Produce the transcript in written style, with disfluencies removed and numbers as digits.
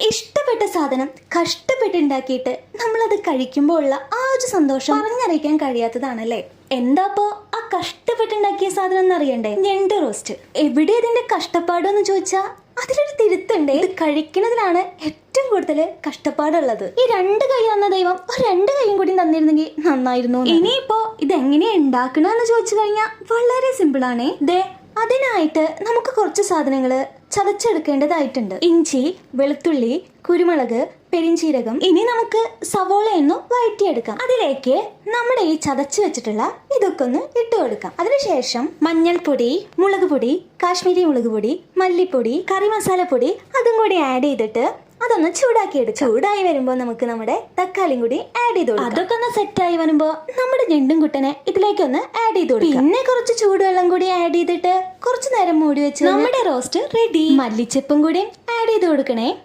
ഇഷ്ടപ്പെട്ട സാധനം കഷ്ടപ്പെട്ടുണ്ടാക്കിയിട്ട് നമ്മളത് കഴിക്കുമ്പോൾ ഉള്ള ആ ഒരു സന്തോഷം പറഞ്ഞറിയിക്കാൻ കഴിയാത്തതാണല്ലേ. എന്താപ്പോ ആ കഷ്ടപ്പെട്ടുണ്ടാക്കിയ സാധനം എന്നറിയണ്ടേ? ഞണ്ട് റോസ്റ്റ്. എവിടെ ഇതിന്റെ കഷ്ടപ്പാടെന്ന് ചോദിച്ചാൽ അതിലൊരു തിരുത്തുണ്ട്. ഇത് കഴിക്കുന്നതിലാണ് ഏറ്റവും കൂടുതൽ കഷ്ടപ്പാടുള്ളത്. ഈ രണ്ട് കൈ തന്ന ദൈവം ഒരു രണ്ട് കൈയും കൂടി തന്നിരുന്നെങ്കിൽ നന്നായിരുന്നു. ഇനിയിപ്പോ ഇതെങ്ങനെയാ ഉണ്ടാക്കണമെന്ന് ചോദിച്ചു കഴിഞ്ഞാൽ വളരെ സിമ്പിളാണേ. ദേ അതിനായിട്ട് നമുക്ക് കുറച്ച് സാധനങ്ങള് ചതച്ചെടുക്കേണ്ടതായിട്ടുണ്ട്. ഇഞ്ചി, വെളുത്തുള്ളി, കുരുമുളക്, പെരിഞ്ചീരകം. ഇനി നമുക്ക് സവോളയൊന്ന് വഴറ്റിയെടുക്കാം. അതിലേക്ക് നമ്മുടെ ഈ ചതച്ച് വെച്ചിട്ടുള്ള ഇതൊക്കെ ഒന്ന് ഇട്ട് കൊടുക്കാം. അതിനുശേഷം മഞ്ഞൾപ്പൊടി, മുളക് പൊടി, കാശ്മീരി മുളക് പൊടി, മല്ലിപ്പൊടി, കറി മസാലപ്പൊടി അതും കൂടി ആഡ് ചെയ്തിട്ട് അതൊന്ന് ചൂടാക്കി എടുക്കും. ചൂടായി വരുമ്പോൾ നമുക്ക് നമ്മുടെ തക്കാളിയും കൂടി ആഡ് ചെയ്ത് കൊടുക്കാം. അതൊക്കെ ഒന്ന് സെറ്റായി വരുമ്പോൾ നമ്മുടെ ഞണ്ടും കുട്ടനെ ഇതിലേക്കൊന്ന് ആഡ് ചെയ്ത് കൊടുക്കാം. പിന്നെ കുറച്ച് ചൂടുവെള്ളം കൂടി ആഡ് ചെയ്തിട്ട് കുറച്ചു നേരം മൂടി വെച്ച് നമ്മുടെ റോസ്റ്റ് റെഡി. മല്ലിച്ചെപ്പും കൂടി ആഡ് ചെയ്ത് കൊടുക്കണേ.